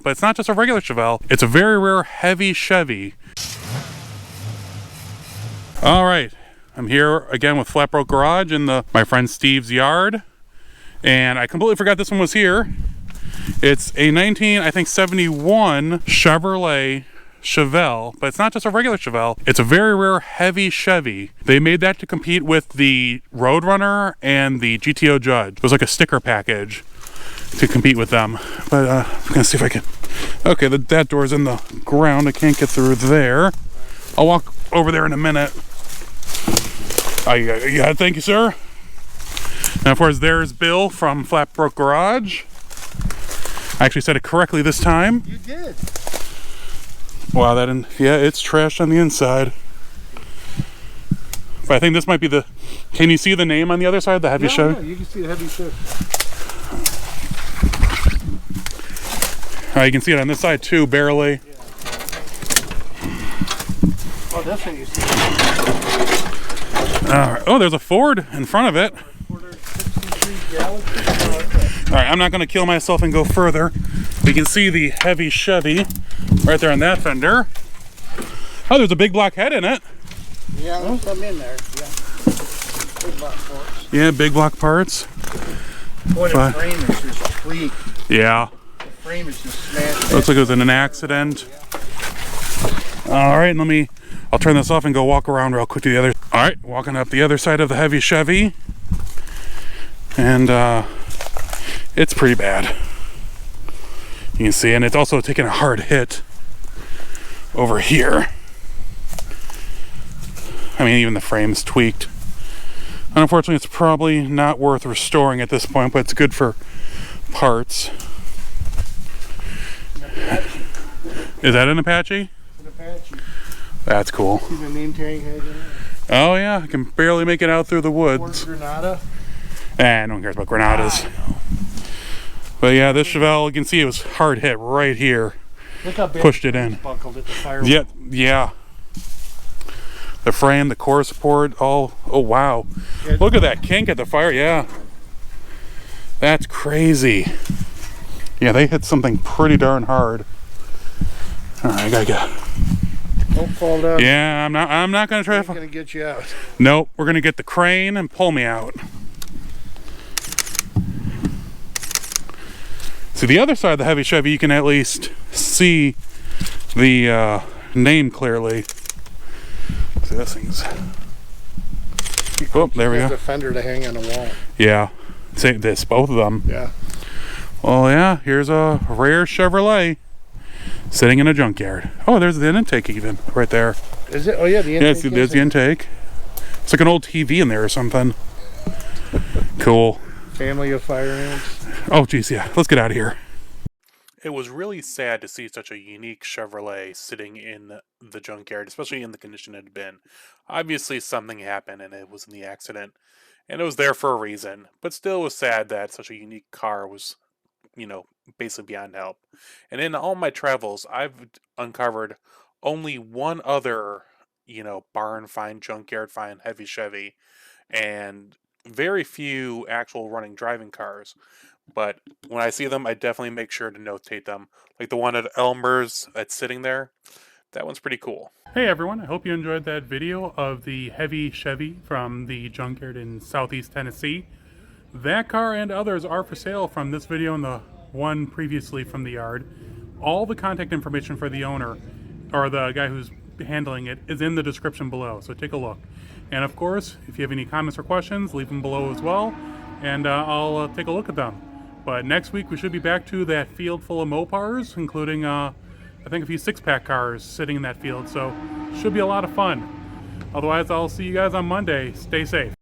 but it's not just a regular Chevelle. It's a very rare heavy Chevy. All right, I'm here again with Flat Broke Garage in my friend Steve's yard, and I completely forgot this one was here. It's a 1971 Chevrolet Chevelle, but it's not just a regular Chevelle. It's a very rare heavy Chevy. They made that to compete with the Road Runner and the GTO Judge. It was like a sticker package to compete with them. But I'm gonna see if I can. Okay, that door's in the ground. I can't get through there. I'll walk over there in a minute. Oh, you got it. Thank you, sir. And of course, there's Bill from Flat Broke Garage. I actually said it correctly this time. You did. Wow, yeah, it's trashed on the inside. But I think this might be the. Can you see the name on the other side, the heavy Chevy? No, you can see the heavy Chevy. You can see it on this side too, barely. Yeah. Oh, that's what you see. Oh, there's a Ford in front of it. All right, I'm not going to kill myself and go further. You can see the heavy Chevy right there on that fender. Oh, there's a big block head in it. Yeah, there's some in there. Yeah. Big block parts. Yeah, big block parts. Boy, the frame is just tweaked. Yeah. The frame is just smashed. Looks like it was in an accident. All right, I'll turn this off and go walk around real quick to the other. All right, walking up the other side of the heavy Chevy. And it's pretty bad. You can see, and it's also taking a hard hit over here. I mean, even the frame's tweaked. And unfortunately, it's probably not worth restoring at this point, but it's good for parts. Is that an Apache? An Apache. That's cool. See the name tag head in it? Oh yeah, I can barely make it out through the woods. Ford Granada. No one cares about Granadas. But yeah, this Chevelle, you can see it was hard hit right here. Look how big pushed it in. Buckled at the fire. Yeah. The frame, the core support, all. Oh wow! Yeah. Look at that kink at the fire. Yeah, that's crazy. Yeah, they hit something pretty darn hard. All right, I gotta get. Don't fall down. Yeah, I'm not gonna try. I'm gonna get you out. Nope, we're gonna get the crane and pull me out. See, the other side of the heavy Chevy, you can at least see the name clearly. See, this thing's. Oh, there we go. The fender to hang on the wall. Yeah, same this, both of them. Yeah. Well, yeah, here's a rare Chevrolet sitting in a junkyard. Oh, there's the intake even right there. Is it? Oh yeah, the intake. Yeah, there's the intake. It's like an old TV in there or something. Cool. Family of fire ants. Oh geez, yeah. Let's get out of here. It was really sad to see such a unique Chevrolet sitting in the junkyard, especially in the condition it had been. Obviously something happened and it was in the accident, and it was there for a reason, but still it was sad that such a unique car was, basically beyond help. And in all my travels, I've uncovered only one other, barn find, junkyard find, heavy Chevy, and very few actual running driving cars. But when I see them, I definitely make sure to notate them. Like the one at Elmer's that's sitting there. That one's pretty cool. Hey everyone, I hope you enjoyed that video of the heavy Chevy from the junkyard in Southeast Tennessee. That car and others are for sale from this video and the one previously from the yard. All the contact information for the owner, or the guy who's handling it, is in the description below, so take a look. And of course, if you have any comments or questions, leave them below as well, and I'll take a look at them. But next week we should be back to that field full of Mopars, including I think a few 6-pack cars sitting in that field, so should be a lot of fun. Otherwise, I'll see you guys on Monday. Stay safe.